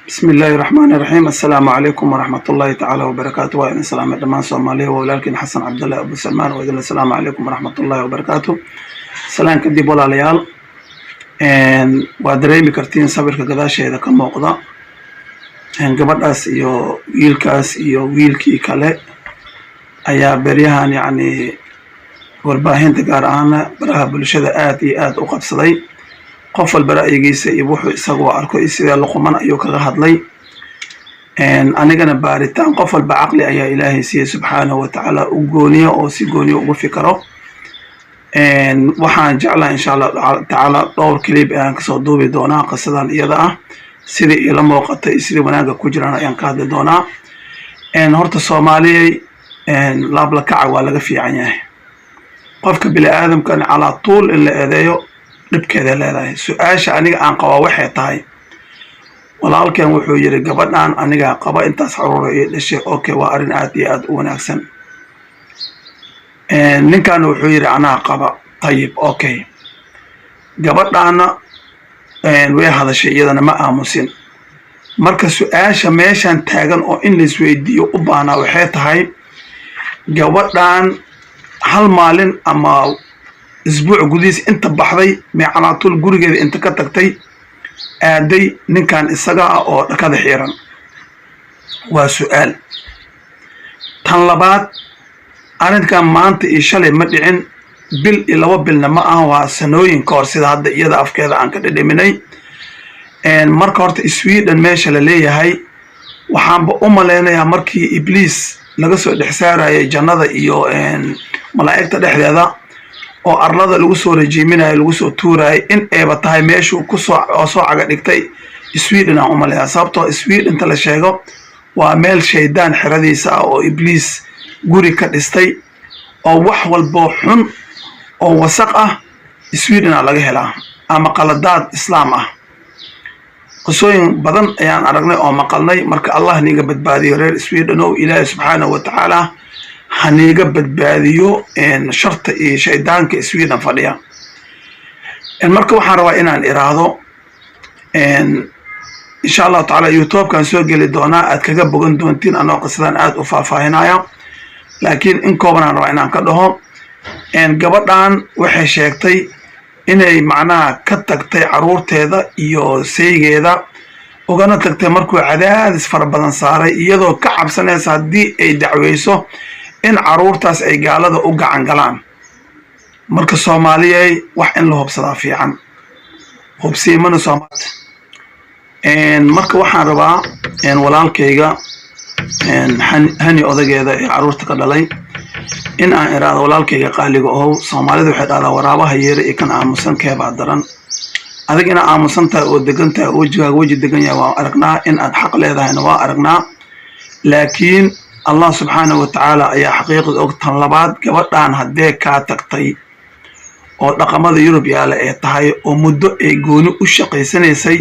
بسم الله الرحمن الرحيم. السلام عليكم ورحمة الله تعالى وبركاته. وإن السلام الدمان صومالية ولكن حسن عبد الله أبو سلمان وإذن السلام عليكم ورحمة الله وبركاته. سلام كدي بولا ليال وادريمي كرتين صبر كقداشة إذا كان موقضة قبل أس إيو ويلكاس إيو ويلكي كله أيا بريهان يعني والباهين تقارعانا براها بلشدة آت وقد صدي qof walba ra'yigiisa iyo wuxuu isagu arko sida luqman ayuu kaga hadlay anigana baaritaan qof walba aqli ayaa ilaahay siiyay subhanahu wa ta'ala u gooniyo oo si gooniyo ugu fikiro waxaan jeclahay insha Allah ta'ala dhowr clip aan ka soo duubi doonaa qisadan iyada ah sida ila muuqatay sida wanaaga ku jiraan ayaan ka hadli doonaa horta Soomaaliyeey laab la kaca waa laga fiican yahay qofka bini aadamkan ala tool in la eedeeyo dhibkeeda leedahay su'aasha aniga aan qaba waxay tahay walaalkeen wuxuu yiri gabadhan aniga qaba intaas xaruur ee dhashay okay waa arin aad iyo aad u wanaagsan ninkan wuxuu yiri ana qaba tayib okay gabadhana way hadashay iyadana ma aamusin marka su'aasha meeshan taagan oo in la isweydiiyo u baana waxay tahay gabadhan hal maalin ama اسبوع قديس انت بحضي معنى طول قرية انت كتكتي ادي نكان السقاء او لكذا حيرا وسؤال طلبات انا كان مانت ايشالي مدعين بل الى وبلنا معه وسنوين كورسي هذا يدا افكار عن كده دميني ان مركورت سويدن ماشي لليه هاي وحان بأمالينا يا مركي ابليس لغسو الحسارة جنة ايو ان ملايكتا دحدادا oo arlada lagu soo rajiiminayo lagu soo tuuray in ay batahay meeshu ku soo caga dhigtay Sweden aan umaleeyaa sababtoo Sweden inta la sheego waa meel shaydaan xiradiisa oo ibliis guri ka dhistay oo wax walba xun oo wasaq ah Sweden laga helaa ama qaladaad islaam ah qosooyin badan ayaan aragnay oo maqalnay marka Allah niga badbaadiyo reer Sweden oo Ilaahay subhanahu wa ta'ala هنيجا بدباديو إن شرط شيطان كسويدن فديا المركب حروا إن الإرادة إن شاء الله تعالى يوتيوب كان سوق للدونا أتكجب بقول دونتين أنا قصدان أد وفافهنايا لكن إن كوبنا رأينا كدهم إن قبضان وحشيكتي إن معناه كتكتي عرورت هذا يو سيج هذا وقنا تكتي مركب عداد فربنا صار يدو كعب سنة صدي أي دعويسه in caruurtaas ay gaalada u gacan galaan marka Soomaaliyeey wax in la hubsada fiican hubsiimana Soomaaliyeed marka waxaan rabaa walaalkayga hani odageeda ee caruurta ka dhalay in aan iraado walaalkayga qaaliga oo Soomaalidu waxay dhahdaa waraabaha yeere ee kan aamusan keeba daran adag ina aamusan tahay oo degan tahay oo waji degan yahay waa aragnaa in aad xaq leedahayna waa aragnaa laakiin الله سبحانه وتعالى يا حقيقة أقطن لبعض قبضان هديك كاتكتي أو رقم هذا يوروبي على إيطاي ومدو إيقونو الشقي سنيسي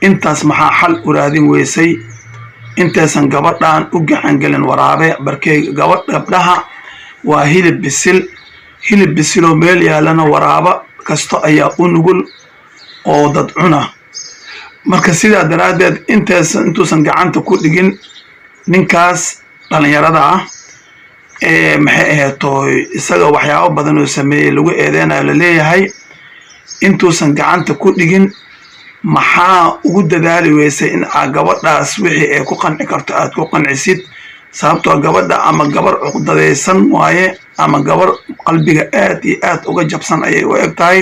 انت اسمها حل أرادين ويسي انت سن قبضان أقع عنقلن ورابع بركي قبض قبلها وهيلب بالسل وميل يالنا ورابع كستو أيا أنقل أو ضدعنا مركزيدا درادد انتو سن قعنتو كودقين ninkaas dhalinyarada ah maxay ahaayto isaga waxyaabo badan oo sameeyay lagu eedeynaa la leeyahay intuusan gacanta ku dhigin maxaa ugu dadaali weysay in gabadhaas wixii ay ku qanci karto aad ku qancisid sababtoo gabadha ama gabar uqdadeysan waaye ama gabar qalbiga aad iyo aad uga jabsan ayay u egtahay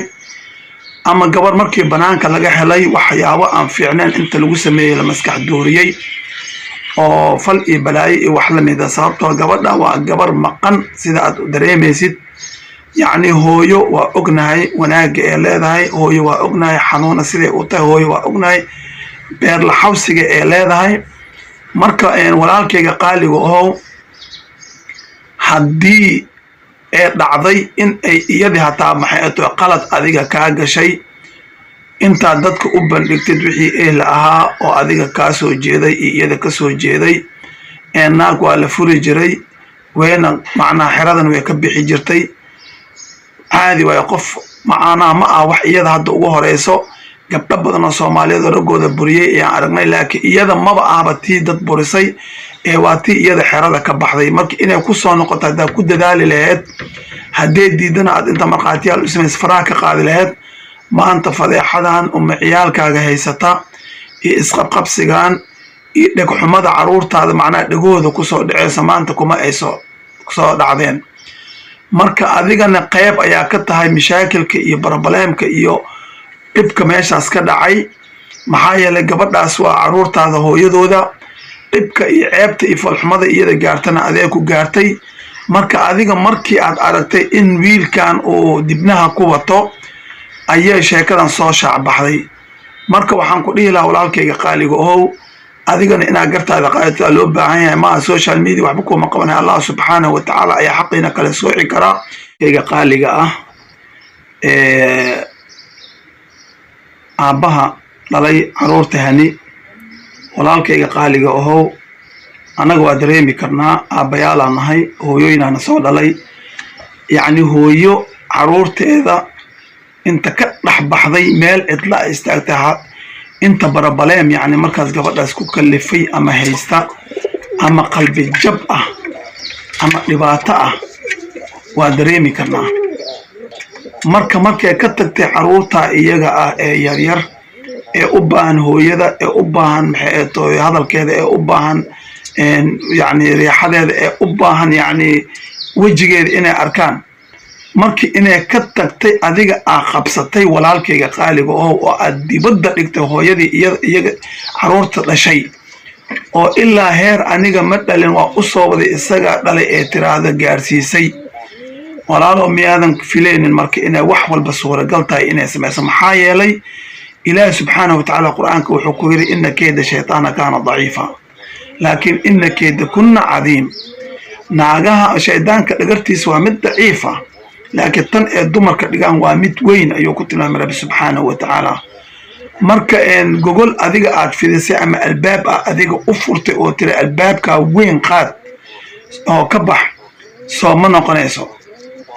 ama gabar markii banaanka laga helay waxyaabo aan fiicnaan inta lagu sameeyay la maskax dooriyay oo fal iyo balaayo iyo wax la mid ah sababtoo gabadha waa gabar maqan sida aad dareemaysid yani hooyo waa ognahay wanaaga ee leedahay hooyo waa ognahay xanuuna sida uu tahay hooyo waa ognahay beer la xawsiga ee leedahay marka walaalkayga qaaliga oo haddii ee dhacday in ay iyadii hataa maxay ahayd qalad adiga ka gashay inta dadka u bandhigtid wixii ehl ahaa oo adiga ka soo jeeday iyada ka soo jeeday naag waa la furi jiray weena macnaa xiradan way ka bixi jirtay caadi way qof macnaa ma ah wax iyada hadda ugu horeyso gabdho badan oo Soomaaliyeed ragooda buriyay ee aragnay laakiin iyada maba ahba tii dad burisay ee waa tii iyada xerada ka baxday markii inay ku soo noqoto hadaa ku dadaali lahayd haddii diidana aad inta marqaatiyaal u samays faraha ka qaadi lahayd maanta fadeexadan ciyaalkaaga haysata iyo isqabqabsigan iyo dhagxumada caruurtaada macnaa dhagooda ku soo dhaceysa maanta kuma ay soo dhacdeen marka adigana qayb ayaa ka tahay mashaakilka iyo barabaleemka iyo dhibka meeshaas ka dhacay maxaa yeelay gabadhaas waa caruurtaada hooyadooda dhibka iyo ceebta iyo falxumada iyada gaartana adeeg ku gaartay marka adiga markii aad aragtay in wiilkan uu dibnaha ku wato ayay sheekadan soo shaacbaxday marka waxaan ku dhihi lahaa walaalkayga qaaliga ohow adigana inaad gartaada qaadataa loo baahan yahay maaha social media waxba kuma qabanaya allah subxaanahu wa tacaala ayaa xaqiina kala sooci karaa kayga qaaliga ah aabbaha dhalay caruurta hani walaalkayga qaaliga ohow annaga waa dareemi karnaa aabbayaalaan nahay hooyooyinaana soo dhalay yacni hooyo caruurteeda inta ka dhex baxday meel cidla istaagtay inta barabaleem yacni markaas gabadhaas ku kallifay ama haysta ama qalbi jab ah ama dhibaato ah waa dareemi karnaa markay ka tagtay caruurta iyaga ah ee yaryar ee u baahan hooyada ee u baahan maxay hadalkeeda ee u baahan yacni riixadeeda ee u baahan yacni wejigeeda inay arkaan markii inay ka tagtay adiga aa qabsatay walaalkayga qaaliga oo aad dibadda dhigtay hooyadii iyaga caruurta dhashay oo ilaa heer aniga ma dhalin waa u soo waday isagaa dhalay ee tiraahda gaarsiisay walaalo miyaadan filaynin marka inay wax walba suuragal tahay inay samayso maxaa yeelay ilaahi subxaanahu watacaala qur-aanka wuxuu ku yidhi ina kayda shaytaana kaana daciifa laakiin ina kayda kunna cadiim naagaha shaydaanka dhagartiisa waa mid daciifa laakiin tan ee dumarka dhigaan waa mid weyn ayuu ku tilmaamay rabbi subxaanahu wa tacaala marka gogol adiga aad fidisay ama albaab ah adiga u furtay oo tiri albaabkaa weyn qaad oo ka bax soo ma noqonayso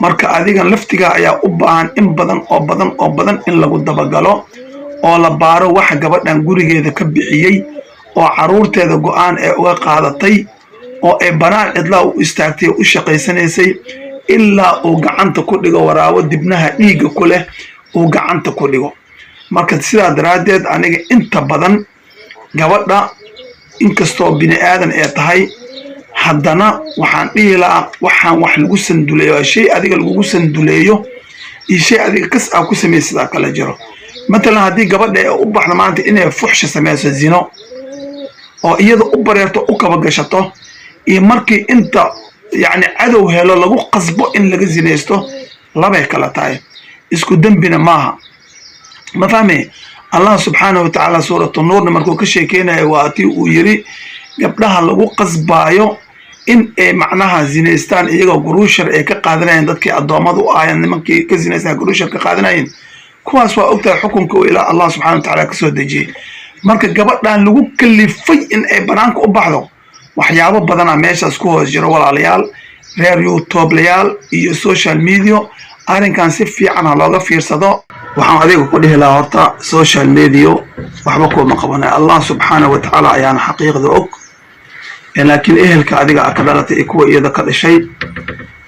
marka adigan laftigaa ayaa u baahan in badan in lagu dabagalo oo la baaro waxa gabadhan gurigeeda ka bixiyey oo caruurteeda go'aan ee uga qaadatay oo ay banaan cidlaa u istaagtay u shaqaysanaysay ilaa uu gacanta ku dhigo waraabo dibnaha dhiigga ku leh uu gacanta ku dhigo marka sidaa daraaddeed aniga inta badan gabadha inkastoo bini aadan ee tahay haddana waxaan dhihi lahaa waxaan wax lagu sanduleeyo shay adiga lagugu sanduleeyo iyo shay adiga kas aa ku sameey sidaa kala jiro matalan haddii gabadha ee u baxda maanta inay fuxsha samayso zino oo iyada u bareerto u kaba gashato iyo markii inta يعني عدو هلو لغو قصبو إن لغو زينيستو لباي كلا تاي اسكو دنبنا ماها ما فهمي الله سبحانه وتعالى سورة النور نمركو كشيكينا واتي ويري قبلها لغو قصبايو إن اي معناها زينيستان إيغو قروشر اي كقادرين دادكي الدوامادو آيان نمكي كزينيستان قروشر كقادرين كواس وقتا حكمكو إلى الله سبحانه وتعالى كسو دجي مركا قبلها لغو كلفي إن اي برانك أبعضو waxyaabo badan meeshaas ku hoos jiro walaalayaal reer YouTube-layaal iyo social media arrinkan si fiican looga fiirsado waxaan adiga ku dhihi lahaa horta social media waxba kuma qabanay Allah subhanahu wa ta'ala ayaan xaqiiqada og laakiin ehelka adiga ka dhalatay kuwa iyada ka dhashay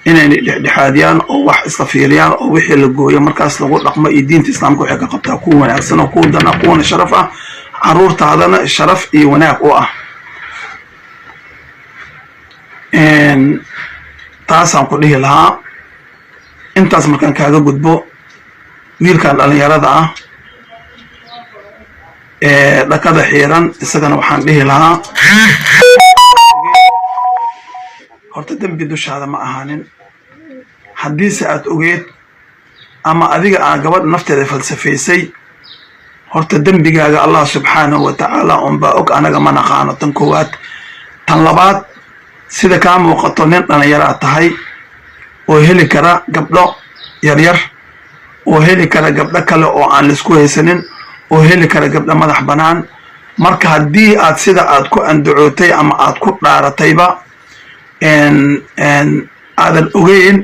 inay dhexdhexaadiyaan oo wax isla fiiriyaan oo wixii la gooyo markaas lagu dhaqmo iyo diinta islaamka waxay ka qabtaa ku wanaagsan oo ku dana kuwana sharaf ah caruurtaadana sharaf iyo wanaag u ah taasaan ku dhihi lahaa intaas markaan kaaga gudbo wiilkan dhalinyarada ah ee dhakada xiiran isagana waxaan dhihi lahaa horta dembi dushaada ma ahaanin haddiise aad ogeed ama adiga aan gabadha nafteeda falsafaysay horta dembigaaga allah subxaanahu wa tacaala unbaa og anaga ma naqaano tan koowaad tan labaad sida kaa muuqato nin dhalinyaro tahay oo heli kara gabdho yaryar oo heli kara gabdho kale oo aan la isku haysanin oo heli kara gabdho madax banaan marka haddii aad sida aad ku andacootay ama aad ku dhaaratayba aadan ogeyn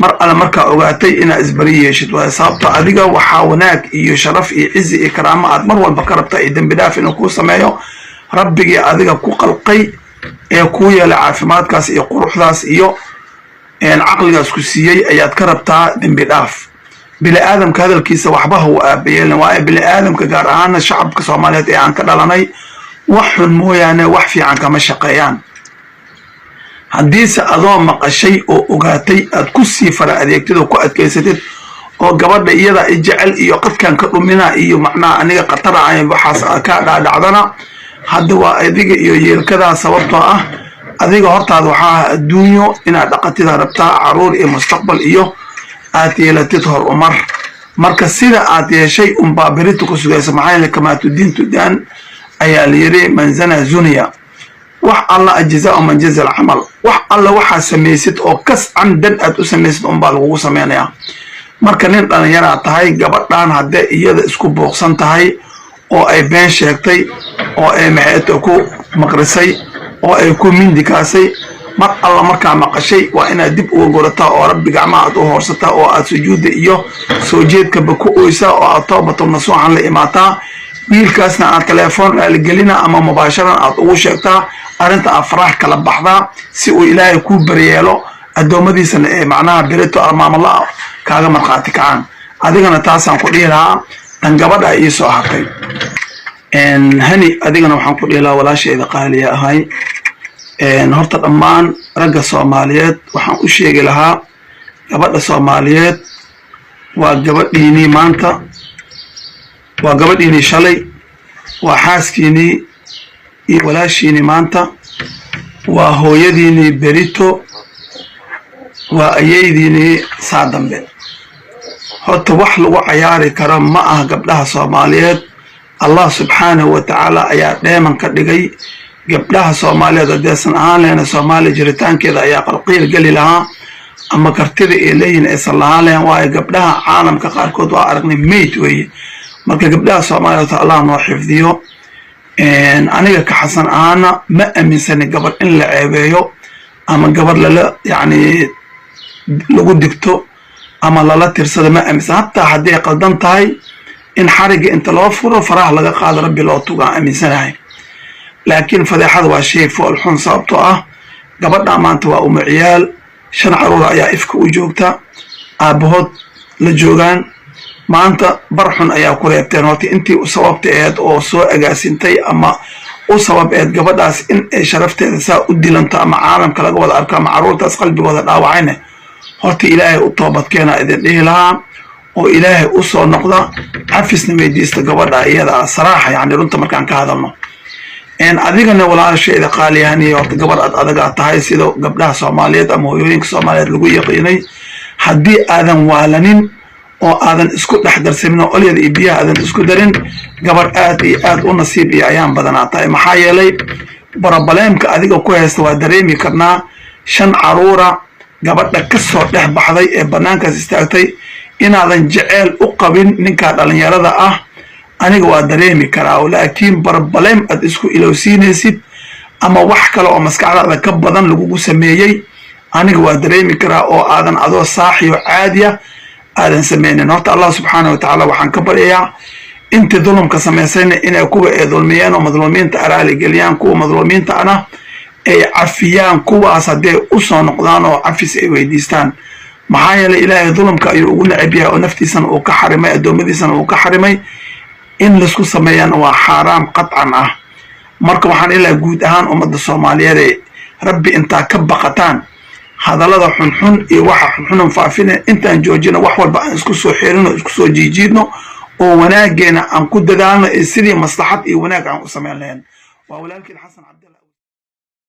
mar alla markaa ogaatay inaad isbari yeeshid waayo sababto adiga waxaa wanaag iyo sharaf iyo cizi iyo karaamo aad mar walba ka rabtaa iyo dembi dhaaf inuu kuu sameeyo rabbigii adiga ku qalqay ee kuu yeelay caafimaadkaas iyo quruxdaas iyo caqligaas ku siiyey ayaad ka rabtaa dembi dhaaf bini aadamka hadalkiisa waxba ha u aabayeelin waayo bini aadamka gaar ahaana shacabka soomaaliyeed ee aan ka dhalanay wax xun mooyaane wax fiican kama shaqeeyaan haddiise adoo maqashay oo ogaatay aad ku sii fara adeegtid oo ku adkaysatid oo gabadha iyada jecel iyo qadkan ka dhumina iyo macnaha aniga qataracay waxaas ka dhaadhacdana hadda waa adiga iyo yeelkadaa sababtoo ah adiga hortaada waxaa adduunyo inaad dhaqatida rabtaa caruur iyo mustaqbal iyo aad yeelatid hor umar marka sida aad yeeshay unbaa berito ku sugaysa maxaa yeele kamaa tudiin tudaan ayaa la yidhi man zana zuniya wax alla ajzaa man jaza alcamal wax alla waxaa samaysid oo kas camdan aad u samaysid unbaa lagugu samaynayaa marka nin dhallinyaraa tahay gabadhaan haddee iyada isku booqsan tahay oo ay been sheegtay oo ay maxeeto ku maqrisay oo ay ku mindikaasay mar alla markaa maqashay waa inaad dib uga gorataa oo rabbi gacmaha aad u hoorsataa oo aad sujuudda iyo soo jeedkaba ku oysaa oo aad toobatul nasuuxan la imaataa wiilkaasna aad telefoon raaligelina ama mubaasharan aad ugu sheegtaa arrinta aad farax kala baxdaa si uu ilaahay kuu baryeelo addoommadiisana ee macnaha berito armaamala kaaga markhaati kacaan adigana taasaan ku dhihi lahaa tan gabadha ii soo hartay hani adigana waxaan ku dhihi lahaa walaashayda qaaliya ahay horta dhammaan ragga soomaaliyeed waxaan u sheegi lahaa gabadha soomaaliyeed waa gabadhiinii maanta waa gabadhiinii shalay waa xaaskiinii iyo walaashiinii maanta waa hooyadiinii berito waa ayaydiinii saa dambe horta wax lagu cayaari karo ma aha gabdhaha soomaaliyeed allah subxaanahu wa tacaala ayaa dheeman ka dhigay gabdhaha soomaaliyeed haddaysan ahaan lehna soomaaliya jiritaankeeda ayaa qalqiil geli lahaa ama kartida ay leeyihin aysan lahaan lahayn waayo gabdhaha caalamka qaarkood waa aragnay mayd weeye marka gabdhaha soomaaliyeed allah noo xifdiyo aniga ka xasan ahaana ma aaminsani gabadh in la ceebeeyo ama gabadh lala yacni lagu digto ama lala tirsado ma aaminsan hataa hadday qaldan tahay in xarigga inta loo furo faraha laga qaado rabbi loo tugaan aaminsanahay laakiin fadeexada waa shay fool xun sababtoo ah gabadha maanta waa uma ciyaal 5 caruur ayaa ifka u joogta aabahood la joogaan maanta barxun ayaa ku reebteen horta intii u sababta ahayd oo soo agaasintay ama u sabab ahayd gabadhaas in ay sharafteeda saa u dilanto ama caalamka laga wada arko ama caruurtaas qalbigooda dhaawacayne horta ilaahay u toobadkeena idin dhihi lahaa oo ilaahay u soo noqda cafisna weydiista gabadha iyada saraaxa yani runta markaan ka hadalno adigana walaashayda qaaliyahani horta gabar aad adagaa tahay sida gabdhaha soomaaliyeed ama hooyooyinka soomaaliyeed lagu yaqiinay haddii aadan waalanin oo aadan isku dhex darsamin oo olyada iyo biyaha aadan isku darin gabar aad iyo aad u nasiib iyo ayaan badanaa tahay maxaa yeelay barabaleemka adiga ku haysta waa dareemi karnaa 5 caruura gabadha ka soo dhex baxday ee bannaankaas istaagtay inaadan jeceel u qabin ninka dhalinyarada ah aniga waa dareemi karaa laakiin barbaleem aad isku ilowsiinaysid ama wax kale oo maskaxdaada ka badan lagugu sameeyey aniga waa dareemi karaa oo aadan adoo saaxiyo caadiya aadan sameynin horta allah subxaanahu wa tacaala waxaan ka baryayaa intii dulumka samaysayna inay kuwa ay dulmiyeen oo madluumiinta araali geliyaan kuwa madluumiinta ana ay cafiyaan kuwaas hadday u soo noqdaan oo cafis ay weydiistaan maxaa yeelay ilaahay dulumka ayuu ugu necab yahay oo naftiisana uu ka xarimay addoommadiisana uu ka xarimay in laisku sameeyana waa xaaraam qadcan ah marka waxaan ilaa guud ahaan ummadda soomaaliyeed ee rabbi intaa ka baqataan hadallada xunxun iyo waxa xunxunan faafina intaan joojino wax walba aan isku soo xirino isku soo jiijiidno oo wanaageena aan ku dadaalno sidii maslaxad iyo wanaag aan u samayn lahayn waa walaalkii xasan cabdalla